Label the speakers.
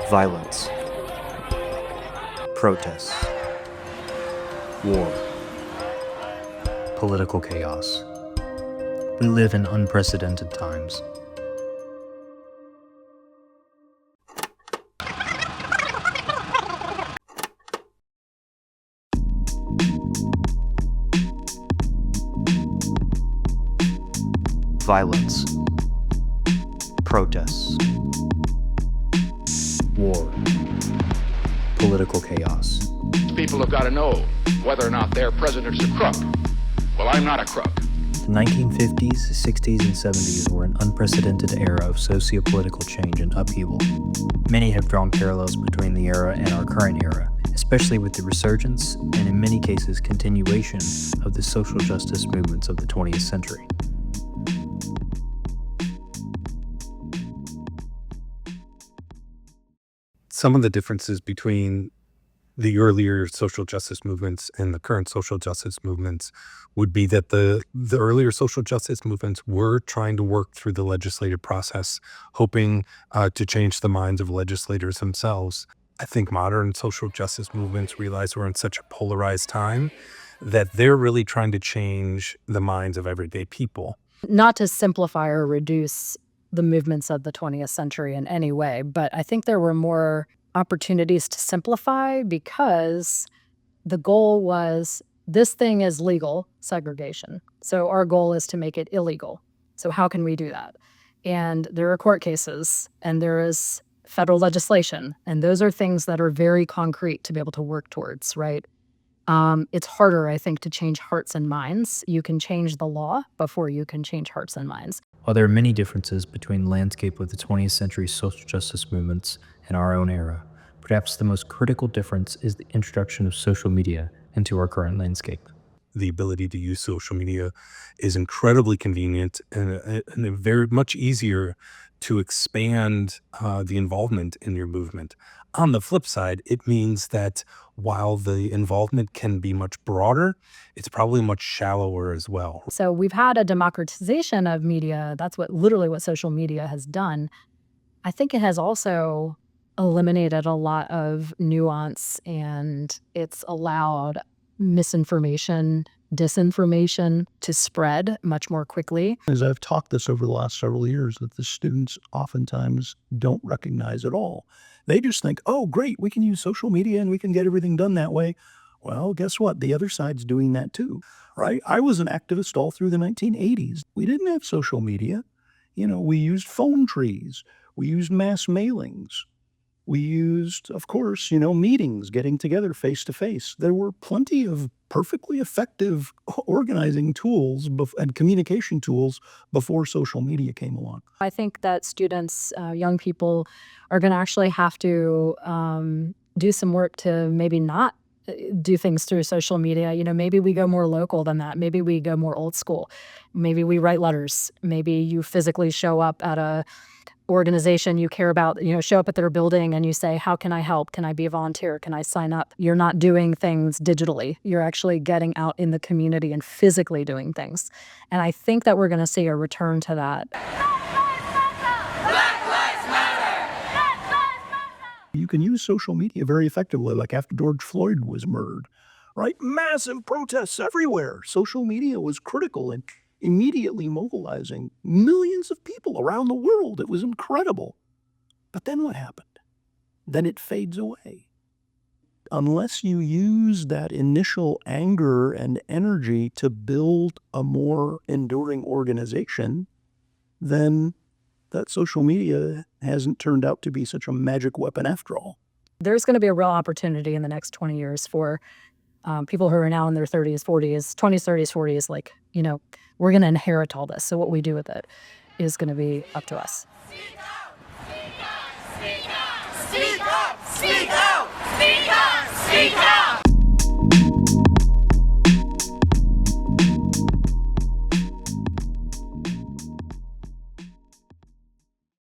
Speaker 1: Violence, protests, war, political chaos. We live in unprecedented times. Violence, protests, war, political chaos.
Speaker 2: People have got to know whether or not their president's a crook. Well, I'm not a crook.
Speaker 1: The 1950s, 60s, and 70s were an unprecedented era of socio-political change and upheaval. Many have drawn parallels between the era and our current era, especially with the resurgence and, in many cases, continuation of the social justice movements of the 20th century.
Speaker 3: Some of the differences between the earlier social justice movements and the current social justice movements would be that the earlier social justice movements were trying to work through the legislative process, hoping to change the minds of legislators themselves. I think modern social justice movements realize we're in such a polarized time that they're really trying to change the minds of everyday people.
Speaker 4: Not to simplify or reduce the movements of the 20th century in any way, but I think there were more opportunities to simplify because the goal was this thing is legal, segregation. So our goal is to make it illegal. So how can we do that? And there are court cases and there is federal legislation, and those are things that are very concrete to be able to work towards, right? It's harder, I think, to change hearts and minds. You can change the law before you can change hearts and minds.
Speaker 1: While there are many differences between the landscape of the 20th century social justice movements and our own era, perhaps the most critical difference is the introduction of social media into our current landscape.
Speaker 3: The ability to use social media is incredibly convenient and very much easier to expand the involvement in your movement. On the flip side, it means that while the involvement can be much broader, it's probably much shallower as well.
Speaker 4: So we've had a democratization of media. That's literally what social media has done. I think it has also eliminated a lot of nuance, and it's allowed misinformation, disinformation to spread much more quickly.
Speaker 5: As I've taught this over the last several years, that the students oftentimes don't recognize at all. They just think, oh, great, we can use social media and we can get everything done that way. Well, guess what? The other side's doing that too, right? I was an activist all through the 1980s. We didn't have social media. We used phone trees. We used mass mailings. We used, of course, meetings, getting together face to face. There were plenty of perfectly effective organizing tools and communication tools before social media came along.
Speaker 4: I think that students, young people, are going to actually have to do some work to maybe not do things through social media. Maybe we go more local than that. Maybe we go more old school. Maybe we write letters. Maybe you physically show up at a organization you care about, show up at their building and you say, how can I help? Can I be a volunteer? Can I sign up? You're not doing things digitally. You're actually getting out in the community and physically doing things. And I think that we're going to see a return to that.
Speaker 5: You can use social media very effectively, like after George Floyd was murdered, right? Massive protests everywhere. Social media was critical in immediately mobilizing millions of people around the world. It was incredible. But then what happened? Then it fades away. Unless you use that initial anger and energy to build a more enduring organization, then that social media hasn't turned out to be such a magic weapon after all.
Speaker 4: There's going to be a real opportunity in the next 20 years for people who are now in their 30s, 40s, 20s, 30s, 40s, we're going to inherit all this. So what we do with it is going to be up to us.
Speaker 6: Speak out! Speak out! Speak out! Speak out! Speak out! Speak out!